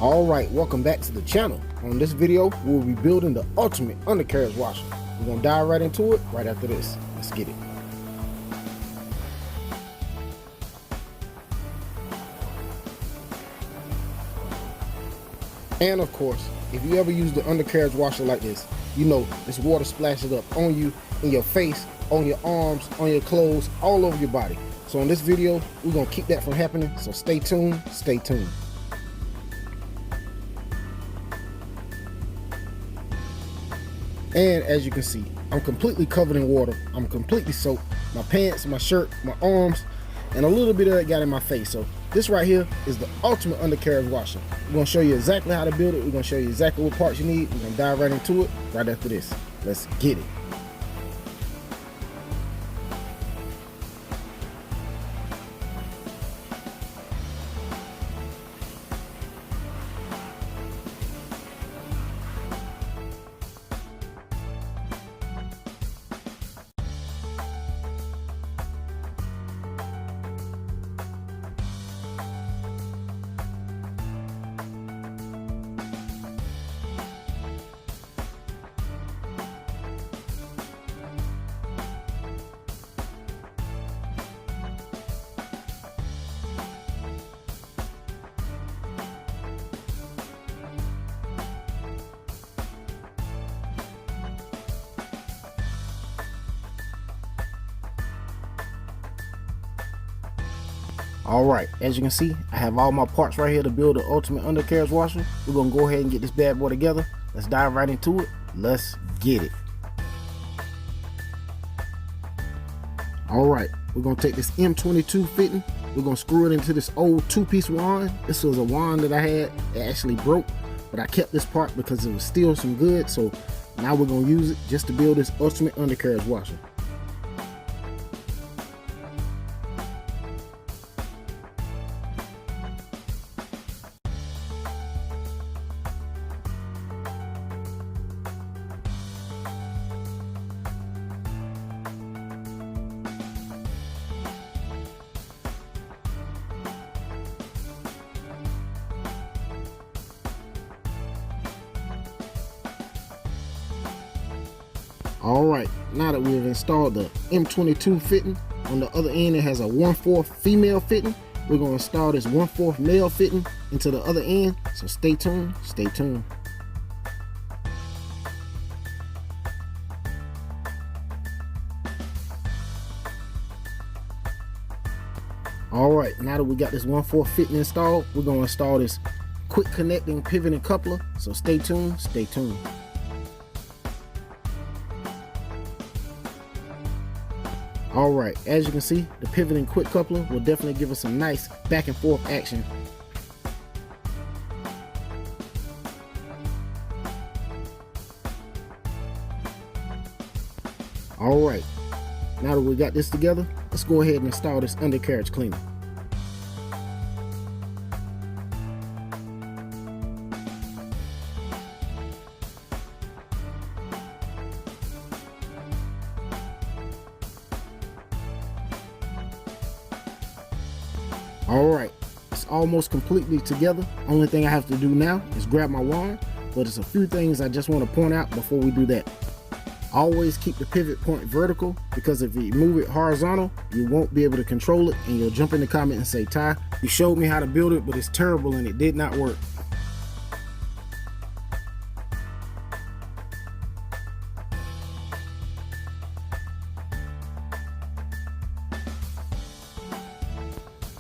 Alright, welcome back to the channel. On this video, we'll be building the ultimate undercarriage washer. We're going to dive right into it right after this. Let's get it. And of course, if you ever use the undercarriage washer like this, you know this water splashes up on you, in your face, on your arms, on your clothes, all over your body. So in this video, we're going to keep that from happening. So stay tuned, stay tuned. And as you can see, I'm completely covered in water. I'm completely soaked. My pants, my shirt, my arms, and a little bit of that got in my face. So this right here is the ultimate undercarriage washer. We're gonna show you exactly how to build it. We're gonna show you exactly what parts you need. We're gonna dive right into it right after this. Let's get it. Alright, as you can see, I have all my parts right here to build the ultimate undercarriage washer. We're going to go ahead and get this bad boy together. Let's dive right into it. Let's get it. Alright, we're going to take this M22 fitting. We're going to screw it into this old two-piece wand. This was a wand that I had. It actually broke, but I kept this part because it was still some good. So now we're going to use it just to build this ultimate undercarriage washer. Alright, now that we've installed the M22 fitting, on the other end it has a 1/4 female fitting. We're going to install this 1/4 male fitting into the other end, so stay tuned, stay tuned. Alright, now that we got this 1/4 fitting installed, we're going to install this quick connecting pivoting coupler, so stay tuned, stay tuned. Alright, as you can see, the pivoting quick coupler will definitely give us some nice back and forth action. Alright, now that we got this together, let's go ahead and install this undercarriage cleaner. Alright, it's almost completely together. Only thing I have to do now is grab my wand, but there's a few things I just want to point out before we do that. Always keep the pivot point vertical, because if you move it horizontal, you won't be able to control it, and you'll jump in the comment and say, "Ty, you showed me how to build it, but it's terrible and it did not work."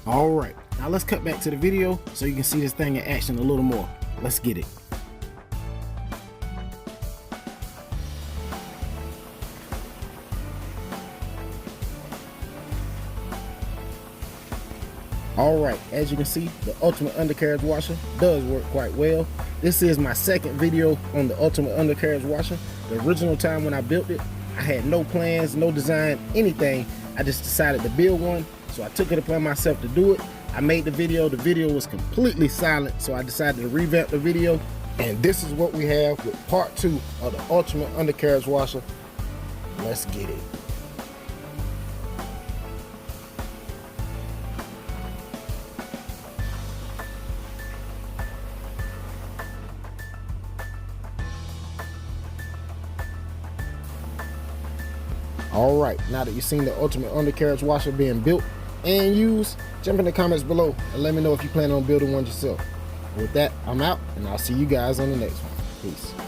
Alright, now let's cut back to the video so you can see this thing in action a little more. Let's get it. Alright, as you can see, the ultimate undercarriage washer does work quite well. This is my second video on the ultimate undercarriage washer. The original time when I built it, I had no plans, no design, anything. I just decided to build one. So I took it upon myself to do it. I made the video was completely silent, so I decided to revamp the video. And this is what we have with part 2 of the ultimate undercarriage washer. Let's get it. All right, now that you've seen the ultimate undercarriage washer being built and used, jump in the comments below and let me know if you plan on building one yourself. With that, I'm out, and I'll see you guys on the next one. Peace.